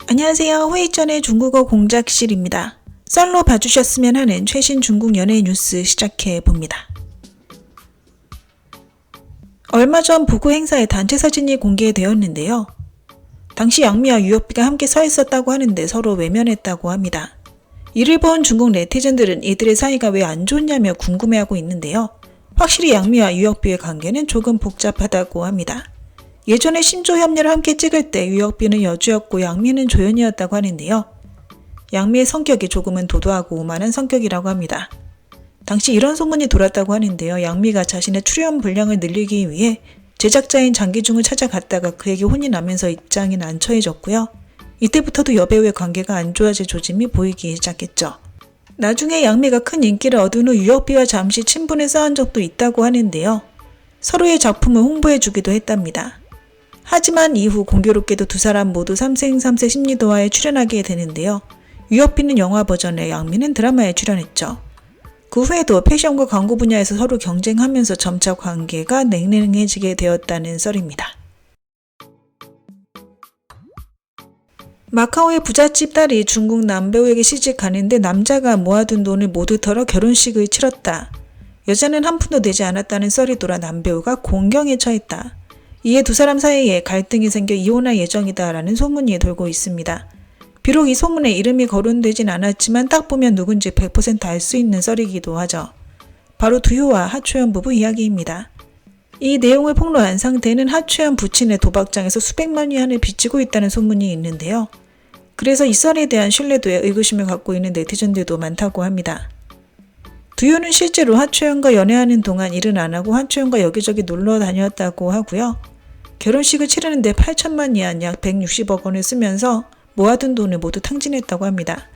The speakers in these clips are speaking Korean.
안녕하세요. 회의 전의 중국어 공작실입니다. 썰로 봐주셨으면 하는 최신 중국 연예 뉴스 시작해봅니다. 얼마 전 부구 행사의 단체 사진이 공개되었는데요. 당시 양미와 유혁비가 함께 서 있었다고 하는데 서로 외면했다고 합니다. 이를 본 중국 네티즌들은 이들의 사이가 왜 안 좋냐며 궁금해하고 있는데요. 확실히 양미와 유혁비의 관계는 조금 복잡하다고 합니다. 예전에 신조 협녀를 함께 찍을 때 유혁비는 여주였고 양미는 조연이었다고 하는데요. 양미의 성격이 조금은 도도하고 오만한 성격이라고 합니다. 당시 이런 소문이 돌았다고 하는데요. 양미가 자신의 출연 분량을 늘리기 위해 제작자인 장기중을 찾아갔다가 그에게 혼이 나면서 입장이 난처해졌고요. 이때부터도 여배우의 관계가 안 좋아질 조짐이 보이기 시작했죠. 나중에 양미가 큰 인기를 얻은 후 유혁비와 잠시 친분을 쌓은 적도 있다고 하는데요. 서로의 작품을 홍보해주기도 했답니다. 하지만 이후 공교롭게도 두 사람 모두 삼생삼세 심리도화에 출연하게 되는데요. 유혁비는 영화 버전에 양미는 드라마에 출연했죠. 그 후에도 패션과 광고 분야에서 서로 경쟁하면서 점차 관계가 냉랭해지게 되었다는 썰입니다. 마카오의 부잣집 딸이 중국 남배우에게 시집가는데 남자가 모아둔 돈을 모두 털어 결혼식을 치렀다. 여자는 한 푼도 내지 않았다는 썰이 돌아 남배우가 공경에 처했다. 이에 두 사람 사이에 갈등이 생겨 이혼할 예정이다라는 소문이 돌고 있습니다. 비록 이 소문에 이름이 거론되진 않았지만 딱 보면 누군지 100% 알 수 있는 썰이기도 하죠. 바로 두효와 하초연 부부 이야기입니다. 이 내용을 폭로한 상태는 하초연 부친의 도박장에서 수백만 위안을 빚지고 있다는 소문이 있는데요. 그래서 이 썰에 대한 신뢰도에 의구심을 갖고 있는 네티즌들도 많다고 합니다. 두효는 실제로 하초연과 연애하는 동안 일은 안 하고 하초연과 여기저기 놀러 다녔다고 하고요. 결혼식을 치르는데 8천만 위안 약 160억 원을 쓰면서 모아둔 돈을 모두 탕진했다고 합니다.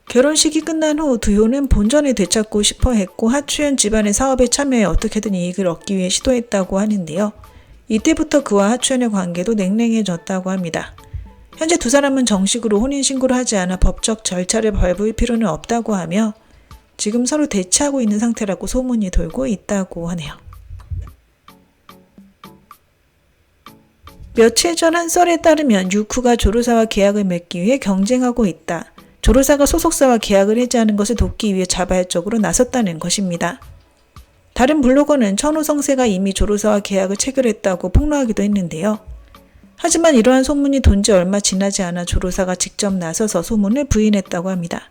결혼식이 끝난 후 두효는 본전을 되찾고 싶어 했고 하초연 집안의 사업에 참여해 어떻게든 이익을 얻기 위해 시도했다고 하는데요. 이때부터 그와 하초연의 관계도 냉랭해졌다고 합니다. 현재 두 사람은 정식으로 혼인신고를 하지 않아 법적 절차를 밟을 필요는 없다고 하며 지금 서로 대치하고 있는 상태라고 소문이 돌고 있다고 하네요. 며칠 전 한 썰에 따르면 유쿠가 조르사와 계약을 맺기 위해 경쟁하고 있다. 조르사가 소속사와 계약을 해지하는 것을 돕기 위해 자발적으로 나섰다는 것입니다. 다른 블로거는 천호성세가 이미 조르사와 계약을 체결했다고 폭로하기도 했는데요. 하지만 이러한 소문이 돈 지 얼마 지나지 않아 조르사가 직접 나서서 소문을 부인했다고 합니다.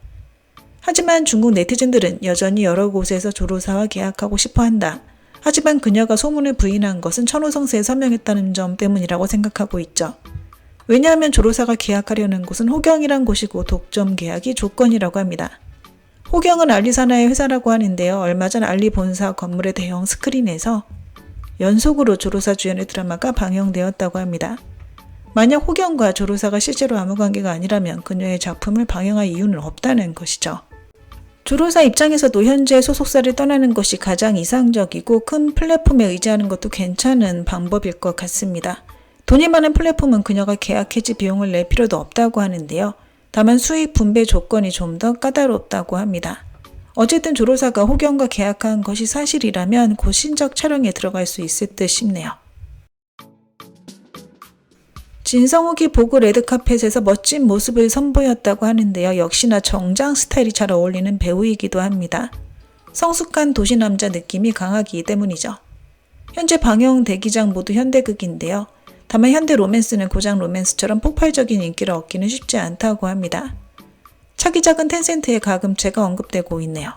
하지만 중국 네티즌들은 여전히 여러 곳에서 조르사와 계약하고 싶어 한다. 하지만 그녀가 소문을 부인한 것은 천호성세에 서명했다는 점 때문이라고 생각하고 있죠. 왜냐하면 조르사가 계약하려는 곳은 호경이란 곳이고 독점 계약이 조건이라고 합니다. 호경은 알리사나의 회사라고 하는데요. 얼마 전 알리 본사 건물의 대형 스크린에서 연속으로 조르사 주연의 드라마가 방영되었다고 합니다. 만약 호경과 조르사가 실제로 아무 관계가 아니라면 그녀의 작품을 방영할 이유는 없다는 것이죠. 조르사 입장에서도 현재 소속사를 떠나는 것이 가장 이상적이고 큰 플랫폼에 의지하는 것도 괜찮은 방법일 것 같습니다. 돈이 많은 플랫폼은 그녀가 계약 해지 비용을 낼 필요도 없다고 하는데요. 다만 수익 분배 조건이 좀 더 까다롭다고 합니다. 어쨌든 조르사가 호경과 계약한 것이 사실이라면 곧 신작 촬영에 들어갈 수 있을 듯 싶네요. 진성욱이 보그 레드카펫에서 멋진 모습을 선보였다고 하는데요. 역시나 정장 스타일이 잘 어울리는 배우이기도 합니다. 성숙한 도시남자 느낌이 강하기 때문이죠. 현재 방영 대기장 모두 현대극인데요. 다만 현대 로맨스는 고장 로맨스처럼 폭발적인 인기를 얻기는 쉽지 않다고 합니다. 차기작은 텐센트의 가금체가 언급되고 있네요.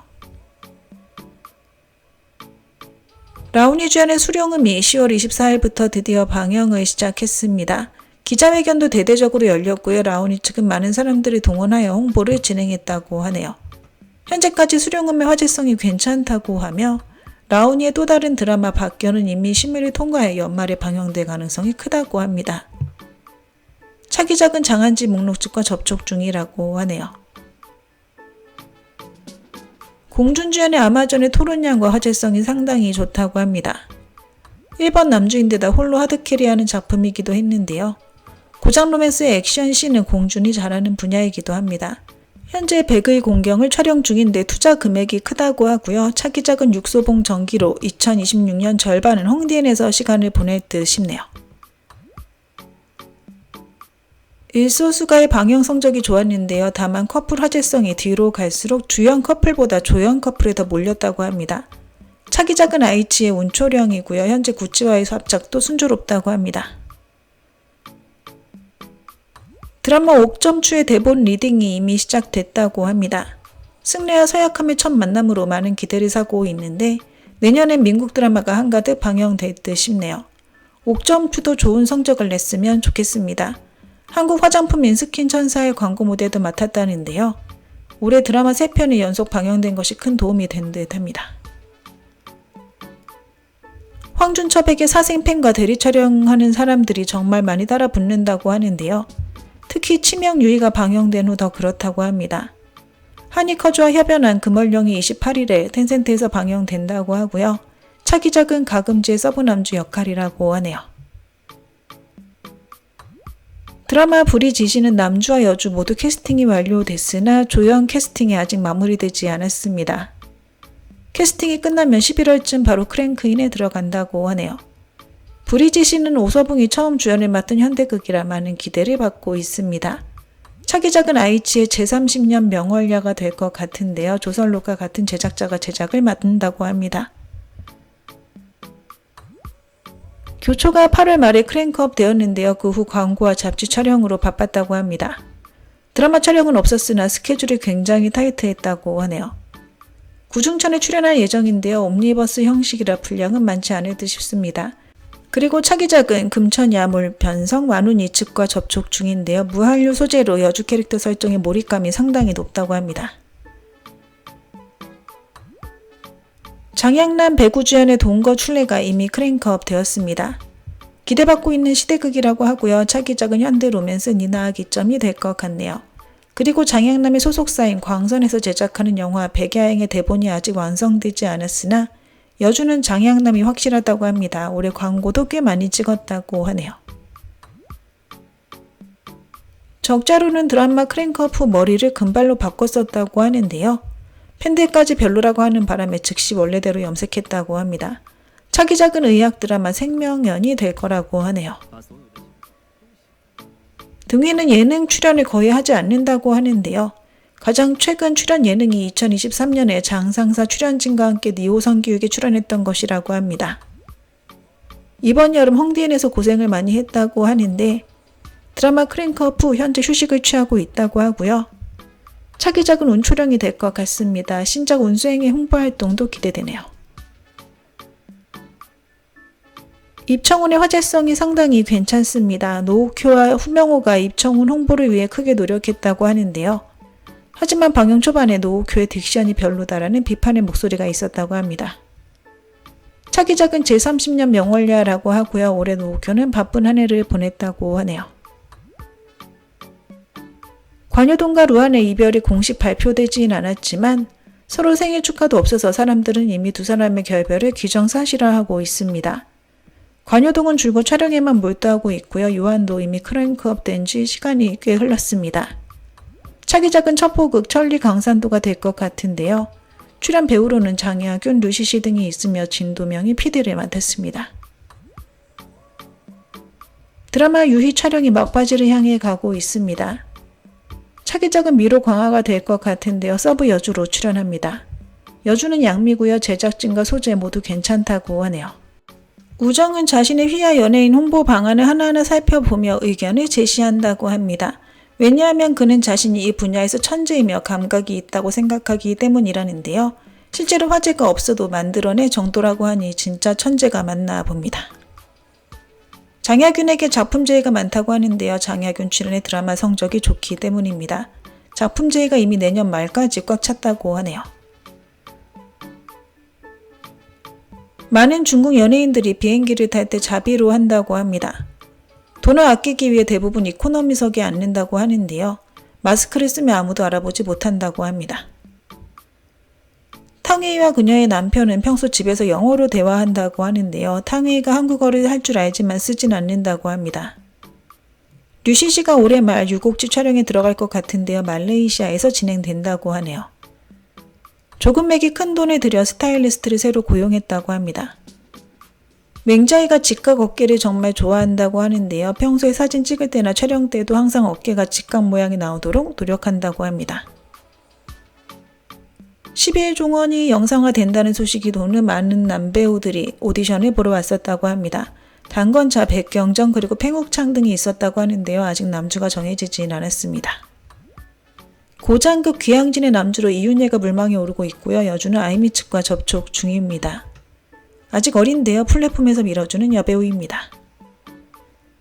라온이 주연의 수룡음이 10월 24일부터 드디어 방영을 시작했습니다. 기자회견도 대대적으로 열렸고요. 라온이 측은 많은 사람들을 동원하여 홍보를 진행했다고 하네요. 현재까지 수룡음의 화제성이 괜찮다고 하며 라온이의 또 다른 드라마 박견은 이미 심의를 통과해 연말에 방영될 가능성이 크다고 합니다. 차기작은 장안지 목록집과 접촉 중이라고 하네요. 공준주연의 아마존의 토론양과 화제성이 상당히 좋다고 합니다. 1번 남주인데다 홀로 하드캐리하는 작품이기도 했는데요. 고장 로맨스의 액션씬은 공준이 잘하는 분야이기도 합니다. 현재 100의 공경을 촬영 중인데 투자 금액이 크다고 하고요. 차기작은 육소봉 전기로 2026년 절반은 홍디엔에서 시간을 보낼 듯 싶네요. 일소수가의 방영 성적이 좋았는데요. 다만 커플 화제성이 뒤로 갈수록 주연 커플보다 조연 커플에 더 몰렸다고 합니다. 차기작은 아이치의 운초령이고요. 현재 구찌와의 합작도 순조롭다고 합니다. 드라마 옥점추의 대본 리딩이 이미 시작됐다고 합니다. 승래와 서약함의 첫 만남으로 많은 기대를 사고 있는데 내년엔 미국 드라마가 한가득 방영될 듯 싶네요. 옥점추도 좋은 성적을 냈으면 좋겠습니다. 한국 화장품 인스킨 천사의 광고 무대도 맡았다는데요. 올해 드라마 3편이 연속 방영된 것이 큰 도움이 된 듯 합니다. 황준첩에게 사생팬과 대리 촬영하는 사람들이 정말 많이 따라 붙는다고 하는데요. 특히 치명 유희가 방영된 후 더 그렇다고 합니다. 하니커즈와 협연한 금월령이 28일에 텐센트에서 방영된다고 하고요. 차기작은 가금지의 서브남주 역할이라고 하네요. 드라마 불이 지시는 남주와 여주 모두 캐스팅이 완료됐으나 조연 캐스팅이 아직 마무리되지 않았습니다. 캐스팅이 끝나면 11월쯤 바로 크랭크인에 들어간다고 하네요. 불이 지시는 오서붕이 처음 주연을 맡은 현대극이라 많은 기대를 받고 있습니다. 차기작은 아이치의 제30년 명월야가 될 것 같은데요. 조선록과 같은 제작자가 제작을 맡는다고 합니다. 교초가 8월 말에 크랭크업 되었는데요. 그 후 광고와 잡지 촬영으로 바빴다고 합니다. 드라마 촬영은 없었으나 스케줄이 굉장히 타이트했다고 하네요. 구중천에 출연할 예정인데요. 옴니버스 형식이라 분량은 많지 않을 듯 싶습니다. 그리고 차기작은 금천야물 변성 완훈 이측과 접촉 중인데요. 무한류 소재로 여주 캐릭터 설정의 몰입감이 상당히 높다고 합니다. 장양남 배구 주연의 동거 출래가 이미 크랭크업 되었습니다. 기대받고 있는 시대극이라고 하고요. 차기작은 현대 로맨스 니나 기점이 될 것 같네요. 그리고 장양남의 소속사인 광선에서 제작하는 영화 백야행의 대본이 아직 완성되지 않았으나 여주는 장양남이 확실하다고 합니다. 올해 광고도 꽤 많이 찍었다고 하네요. 적자루는 드라마 크랭크업 후 머리를 금발로 바꿨었다고 하는데요. 팬들까지 별로라고 하는 바람에 즉시 원래대로 염색했다고 합니다. 차기작은 의학 드라마 생명연이 될 거라고 하네요. 등위는 예능 출연을 거의 하지 않는다고 하는데요. 가장 최근 출연 예능이 2023년에 장상사 출연진과 함께 니호성교육에 출연했던 것이라고 합니다. 이번 여름 홍대인에서 고생을 많이 했다고 하는데 드라마 크랭크업 후 현재 휴식을 취하고 있다고 하고요. 차기작은 운초령이 될 것 같습니다. 신작 운수행의 홍보활동도 기대되네요. 입청훈의 화제성이 상당히 괜찮습니다. 노욱효와 후명호가 입청훈 홍보를 위해 크게 노력했다고 하는데요. 하지만 방영 초반에 노욱효의 딕션이 별로다라는 비판의 목소리가 있었다고 합니다. 차기작은 제30년 명월야라고 하고요. 올해 노욱효는 바쁜 한 해를 보냈다고 하네요. 관여동과 루안의 이별이 공식 발표되진 않았지만 서로 생일 축하도 없어서 사람들은 이미 두 사람의 결별을 기정사실화하고 있습니다. 관여동은 줄곧 촬영에만 몰두하고 있고요. 유한도 이미 크랭크업 된 지 시간이 꽤 흘렀습니다. 차기작은 첩보극 천리 강산도가 될 것 같은데요. 출연 배우로는 장혜아균, 류시시 등이 있으며 진도명이 PD를 맡았습니다. 드라마 유희 촬영이 막바지를 향해 가고 있습니다. 차기작은 미로 광화가 될 것 같은데요. 서브 여주로 출연합니다. 여주는 양미고요. 제작진과 소재 모두 괜찮다고 하네요. 우정은 자신의 휘하 연예인 홍보 방안을 하나하나 살펴보며 의견을 제시한다고 합니다. 왜냐하면 그는 자신이 이 분야에서 천재이며 감각이 있다고 생각하기 때문이라는데요. 실제로 화제가 없어도 만들어낼 정도라고 하니 진짜 천재가 맞나 봅니다. 장혜균에게 작품 제의가 많다고 하는데요. 장혜균 출연의 드라마 성적이 좋기 때문입니다. 작품 제의가 이미 내년 말까지 꽉 찼다고 하네요. 많은 중국 연예인들이 비행기를 탈 때 자비로 한다고 합니다. 돈을 아끼기 위해 대부분 이코노미석에 앉는다고 하는데요. 마스크를 쓰면 아무도 알아보지 못한다고 합니다. 탕웨이와 그녀의 남편은 평소 집에서 영어로 대화한다고 하는데요. 탕웨이가 한국어를 할 줄 알지만 쓰진 않는다고 합니다. 류시시가 올해 말 유곡지 촬영에 들어갈 것 같은데요. 말레이시아에서 진행된다고 하네요. 조금맥이 큰 돈을 들여 스타일리스트를 새로 고용했다고 합니다. 맹자이가 직각 어깨를 정말 좋아한다고 하는데요. 평소에 사진 찍을 때나 촬영 때도 항상 어깨가 직각 모양이 나오도록 노력한다고 합니다. 12일 종원이 영상화된다는 소식이 도는 많은 남배우들이 오디션을 보러 왔었다고 합니다. 당건자, 백경정 그리고 팽욱창 등이 있었다고 하는데요. 아직 남주가 정해지진 않았습니다. 고장급 귀향진의 남주로 이윤예가 물망에 오르고 있고요. 여주는 아이미 측과 접촉 중입니다. 아직 어린데요. 플랫폼에서 밀어주는 여배우입니다.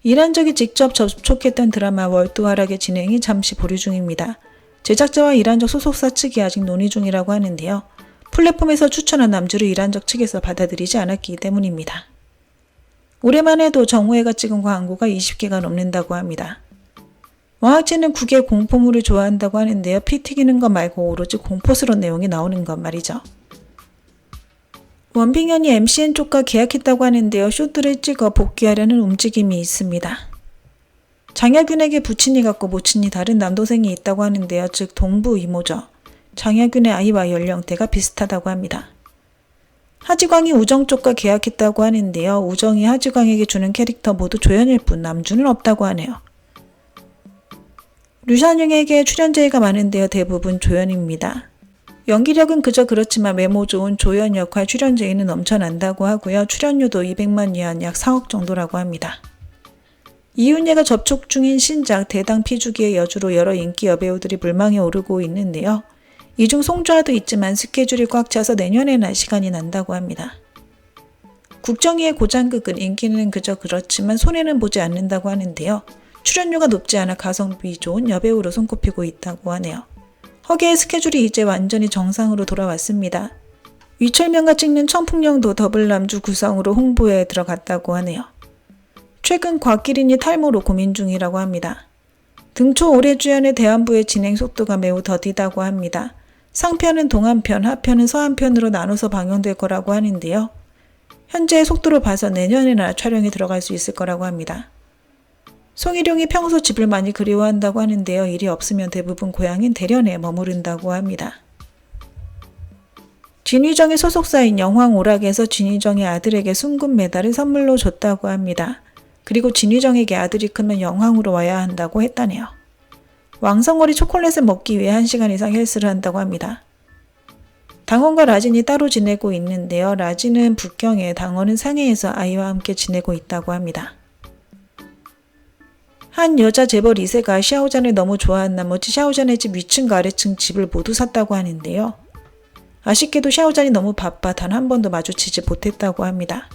이란적이 직접 접촉했던 드라마 월두하락의 진행이 잠시 보류 중입니다. 제작자와 이란적 소속사 측이 아직 논의 중이라고 하는데요. 플랫폼에서 추천한 남주를 이란적 측에서 받아들이지 않았기 때문입니다. 올해만 해도 정우회가 찍은 광고가 20개가 넘는다고 합니다. 왕학재는 국외 공포물을 좋아한다고 하는데요. 피 튀기는 것 말고 오로지 공포스러운 내용이 나오는 것 말이죠. 원빈현이 MCN 쪽과 계약했다고 하는데요. 쇼트를 찍어 복귀하려는 움직임이 있습니다. 장혁윤에게 부친이 같고 모친이 다른 남동생이 있다고 하는데요. 즉 동부 이모죠. 장혁윤의 아이와 연령대가 비슷하다고 합니다. 하지광이 우정 쪽과 계약했다고 하는데요. 우정이 하지광에게 주는 캐릭터 모두 조연일 뿐 남주는 없다고 하네요. 류샤뇽에게 출연 제의가 많은데요. 대부분 조연입니다. 연기력은 그저 그렇지만 외모 좋은 조연 역할 출연 제의는 넘쳐난다고 하고요. 출연료도 200만 위안 약 4억 정도라고 합니다. 이윤예가 접촉 중인 신작 대당 피주기의 여주로 여러 인기 여배우들이 물망에 오르고 있는데요. 이 중 송주아도 있지만 스케줄이 꽉 차서 내년에나 시간이 난다고 합니다. 국정이의 고장극은 인기는 그저 그렇지만 손해는 보지 않는다고 하는데요. 출연료가 높지 않아 가성비 좋은 여배우로 손꼽히고 있다고 하네요. 허계의 스케줄이 이제 완전히 정상으로 돌아왔습니다. 위철명과 찍는 청풍령도 더블 남주 구성으로 홍보에 들어갔다고 하네요. 최근 곽기린이 탈모로 고민 중이라고 합니다. 등초 올해 주연의 대안부의 진행 속도가 매우 더디다고 합니다. 상편은 동안편, 하편은 서안편으로 나눠서 방영될 거라고 하는데요. 현재의 속도로 봐서 내년에나 촬영에 들어갈 수 있을 거라고 합니다. 송일용이 평소 집을 많이 그리워한다고 하는데요. 일이 없으면 대부분 고향인 대련에 머무른다고 합니다. 진휘정의 소속사인 영황오락에서 진휘정의 아들에게 순금 메달을 선물로 줬다고 합니다. 그리고 진휘정에게 아들이 크면 영황으로 와야 한다고 했다네요. 왕성거리 초콜릿을 먹기 위해 1시간 이상 헬스를 한다고 합니다. 당원과 라진이 따로 지내고 있는데요. 라진은 북경에, 당원은 상해에서 아이와 함께 지내고 있다고 합니다. 한 여자 재벌 2세가 샤오잔을 너무 좋아한 나머지 샤오잔의 집 위층과 아래층 집을 모두 샀다고 하는데요. 아쉽게도 샤오잔이 너무 바빠 단 한 번도 마주치지 못했다고 합니다.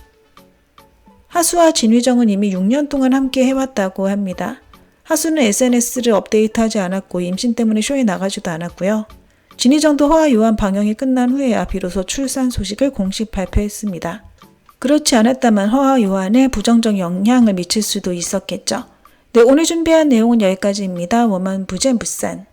하수와 진휘정은 이미 6년 동안 함께 해왔다고 합니다. 하수는 SNS를 업데이트하지 않았고 임신 때문에 쇼에 나가지도 않았고요. 진휘정도 허와 요한 방영이 끝난 후에야 비로소 출산 소식을 공식 발표했습니다. 그렇지 않았다면 허와 요한에 부정적 영향을 미칠 수도 있었겠죠. 네, 오늘 준비한 내용은 여기까지입니다. 워만 부젠 부산.